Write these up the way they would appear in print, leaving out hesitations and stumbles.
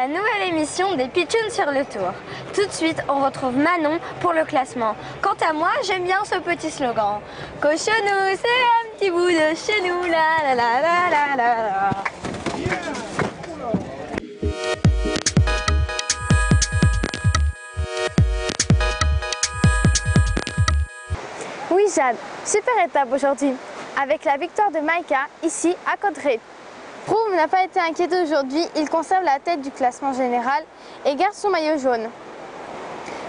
la nouvelle émission des Pitchouns sur le Tour. Tout de suite, on retrouve Manon pour le classement. Quant à moi, j'aime bien ce petit slogan. Cochonou, c'est un petit bout de chez nous, la la la la la la. Oui Jade, super étape aujourd'hui, avec la victoire de Maïka ici à Cotteret. Froome n'a pas été inquiété aujourd'hui, il conserve la tête du classement général et garde son maillot jaune.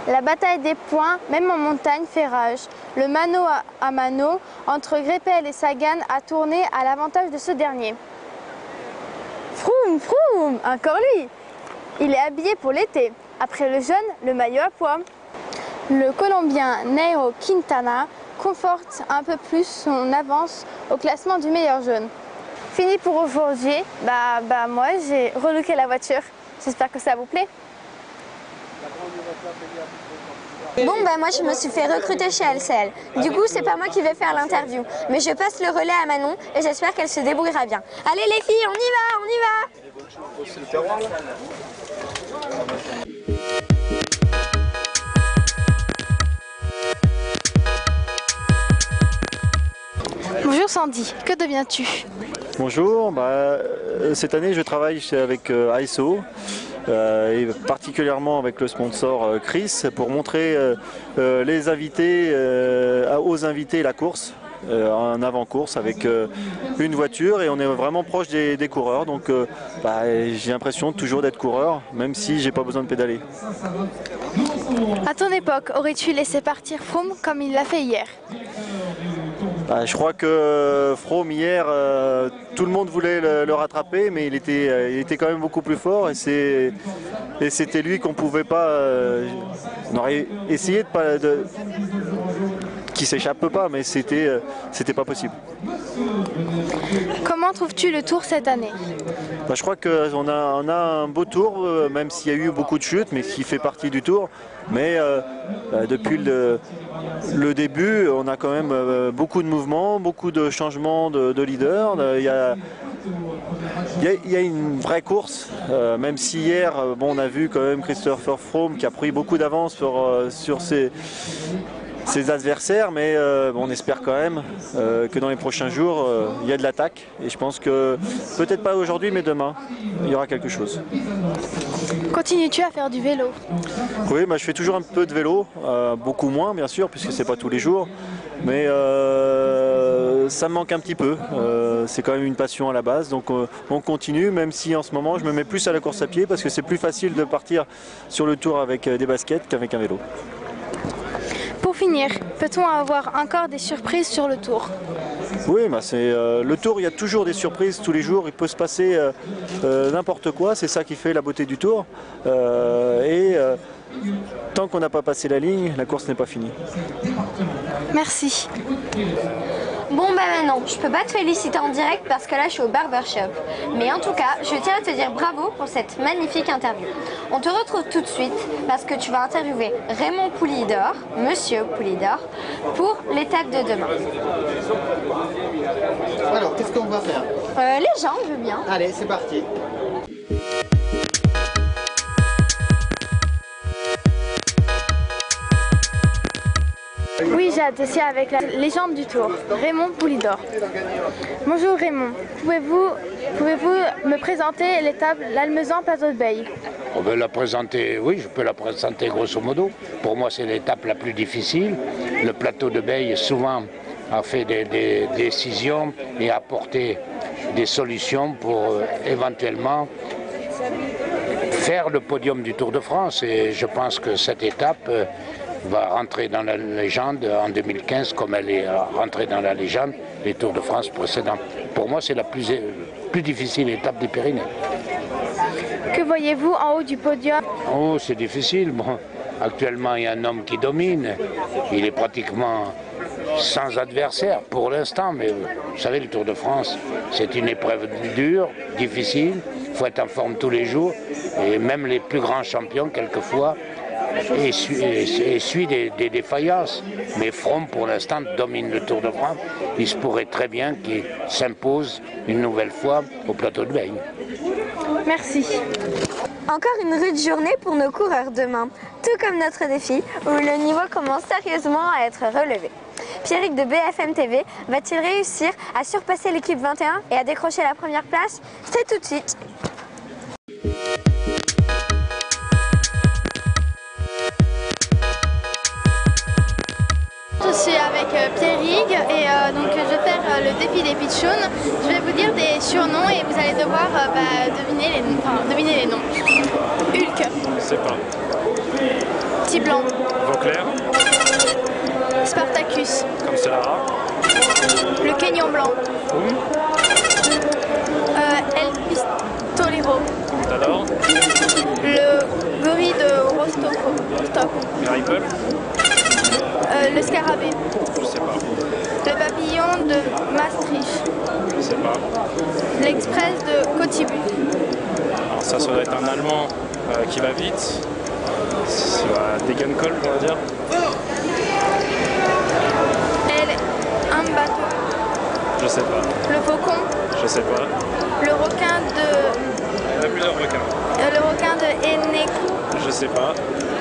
La bataille des points, même en montagne, fait rage. Le mano à mano entre Greipel et Sagan a tourné à l'avantage de ce dernier. Froome, encore lui! Il est habillé pour l'été. Après le jaune, le maillot à pois. Le Colombien Nairo Quintana conforte un peu plus son avance au classement du meilleur jaune. Fini pour aujourd'hui, moi j'ai relooké la voiture, j'espère que ça vous plaît. Bon moi je me suis fait recruter chez LCL, du coup c'est pas moi qui vais faire l'interview, mais je passe le relais à Manon et j'espère qu'elle se débrouillera bien. Allez les filles, on y va. Bonjour Sandy, que deviens-tu? Bonjour, cette année je travaille avec ASO et particulièrement avec le sponsor Chris pour montrer les invités, aux invités la course en avant-course avec une voiture et on est vraiment proche des coureurs donc j'ai l'impression toujours d'être coureur même si j'ai pas besoin de pédaler. À ton époque, aurais-tu laissé partir Froome comme il l'a fait hier? Je crois que Froome hier, tout le monde voulait le rattraper, mais il était quand même beaucoup plus fort et c'était lui qu'on pouvait pas. On aurait essayé qu'il s'échappe pas, mais c'était pas possible. Comment trouves-tu le Tour cette année? Je crois qu'on a un beau Tour, même s'il y a eu beaucoup de chutes, mais qui fait partie du Tour. Mais depuis le début, on a quand même beaucoup de mouvements, beaucoup de changements de leader. Il y a une vraie course, même si hier, on a vu quand même Christopher Froome qui a pris beaucoup d'avance sur ses adversaires, mais on espère quand même que dans les prochains jours, il y a de l'attaque. Et je pense que, peut-être pas aujourd'hui, mais demain, il y aura quelque chose. Continues-tu à faire du vélo? Oui, je fais toujours un peu de vélo, beaucoup moins bien sûr, puisque c'est pas tous les jours. Mais ça me manque un petit peu, c'est quand même une passion à la base, donc on continue, même si en ce moment je me mets plus à la course à pied, parce que c'est plus facile de partir sur le Tour avec des baskets qu'avec un vélo. Pour finir, peut-on avoir encore des surprises sur le Tour? Oui, le Tour, il y a toujours des surprises tous les jours, il peut se passer n'importe quoi, c'est ça qui fait la beauté du Tour. Tant qu'on n'a pas passé la ligne, la course n'est pas finie. Merci. Bon maintenant, je peux pas te féliciter en direct parce que là je suis au barbershop. Mais en tout cas, je tiens à te dire bravo pour cette magnifique interview. On te retrouve tout de suite parce que tu vas interviewer Raymond Poulidor, Monsieur Poulidor, pour l'étape de demain. Alors, qu'est-ce qu'on va faire? Les gens, je veux bien. Allez, c'est parti. Oui, Jade, c'est avec la légende du Tour, Raymond Poulidor. Bonjour Raymond, pouvez-vous me présenter l'étape l'Almezan-Plateau de Beille? On veut la présenter, oui, je peux la présenter grosso modo. Pour moi, c'est l'étape la plus difficile. Le plateau de Beille, souvent, a fait des décisions et a apporté des solutions pour éventuellement faire le podium du Tour de France. Et je pense que cette étape va rentrer dans la légende en 2015 comme elle est rentrée dans la légende des Tours de France précédents. Pour moi, c'est la plus difficile étape des Pyrénées. Que voyez-vous en haut du podium? Oh, c'est difficile. Bon, actuellement, il y a un homme qui domine. Il est pratiquement sans adversaire pour l'instant. Mais vous savez, le Tour de France, c'est une épreuve dure, difficile. Il faut être en forme tous les jours. Et même les plus grands champions, quelquefois, essuie des défaillances. Mais Froome, pour l'instant, domine le Tour de France. Il se pourrait très bien qu'il s'impose une nouvelle fois au plateau de Beille. Merci. Encore une rude journée pour nos coureurs demain, tout comme notre défi où le niveau commence sérieusement à être relevé. Pierrick de BFM TV va-t-il réussir à surpasser l'équipe 21 et à décrocher la première place? C'est tout de suite. Je suis avec Pierrick et donc je vais faire le défi des pitchouns. Je vais vous dire des surnoms et vous allez devoir deviner les noms. Hulk. Je sais pas. Petit Blanc. Vauclair. Spartacus. Comme Lara. Le Kenyan Blanc. El Pistolero. Alors. Le gorille de Rostov. Ripple. Le scarabée. Je sais pas. Le papillon de Maastricht. Je sais pas. L'Express de Cotibu. Alors ça doit être un Allemand qui va vite. C'est Degenkolb, on va dire. Un bateau. Je sais pas. Le faucon. Je sais pas. Le requin de... Il y en a plusieurs requins. Le requin de Enekou. Je sais pas.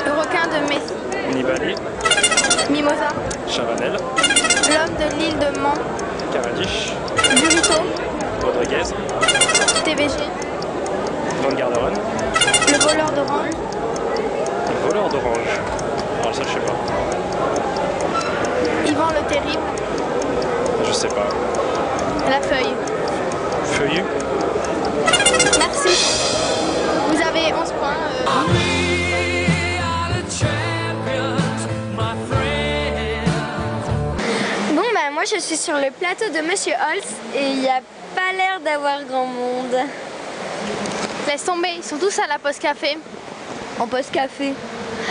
Le requin de Messi. Nibali. Mimosa. Chavanel. L'homme de l'île de Man. Cavendish. Burrito. Rodriguez. TVG. Van Garderen. Le voleur d'orange. Le voleur d'orange. Alors ça je sais pas. Yvan le terrible. Je sais pas. La feuille. Feuillu. Merci. Vous avez 11 points. Bon bah moi je suis sur le plateau de Monsieur Holtz et il n'y a pas l'air d'avoir grand monde. Laisse tomber, ils sont tous à la pause café. En pause café.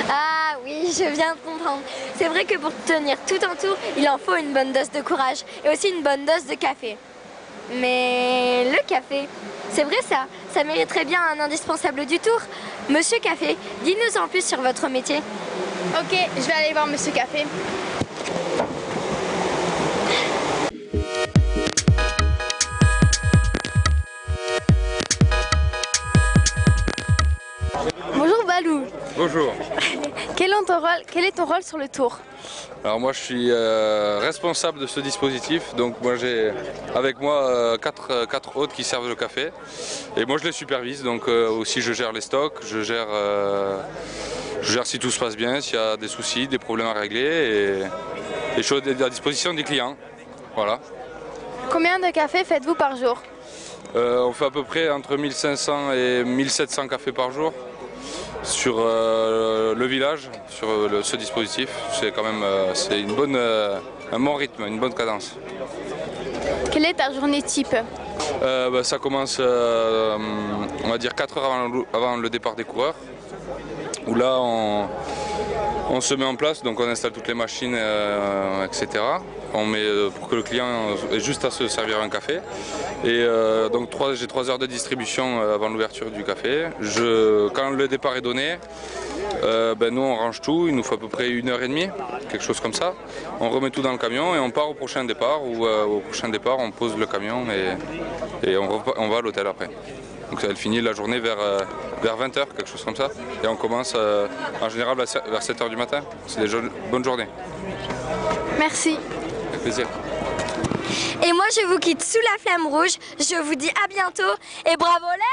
Ah oui, je viens de comprendre. C'est vrai que pour tenir tout un tour, il en faut une bonne dose de courage et aussi une bonne dose de café. Mais le café, c'est vrai ça mériterait bien un indispensable du tour. Monsieur Café, dis-nous en plus sur votre métier. Ok, je vais aller voir Monsieur Café. Bonjour Balou. Bonjour. Quel est ton rôle sur le tour? Alors moi je suis responsable de ce dispositif, donc moi j'ai avec moi quatre hôtes qui servent le café et moi je les supervise, donc aussi je gère les stocks, je gère si tout se passe bien, s'il y a des soucis, des problèmes à régler et je suis à disposition des clients. Voilà. Combien de cafés faites-vous par jour? On fait à peu près entre 1500 et 1700 cafés par jour sur le village, sur ce dispositif. C'est quand même un bon rythme, une bonne cadence. Quelle est ta journée type? Ça commence, on va dire 4 heures avant le départ des coureurs, où là on se met en place, donc on installe toutes les machines, etc. On met pour que le client ait juste à se servir un café. Et donc j'ai 3 heures de distribution avant l'ouverture du café. Quand le départ est donné, nous on range tout, il nous faut à peu près 1h30, quelque chose comme ça. On remet tout dans le camion et on part au prochain départ, ou au prochain départ on pose le camion et on va à l'hôtel après. Donc elle finit la journée vers 20h, quelque chose comme ça. Et on commence en général vers 7h du matin. C'est des bonnes journées. Merci. Avec plaisir. Et moi je vous quitte sous la flamme rouge, je vous dis à bientôt et bravo les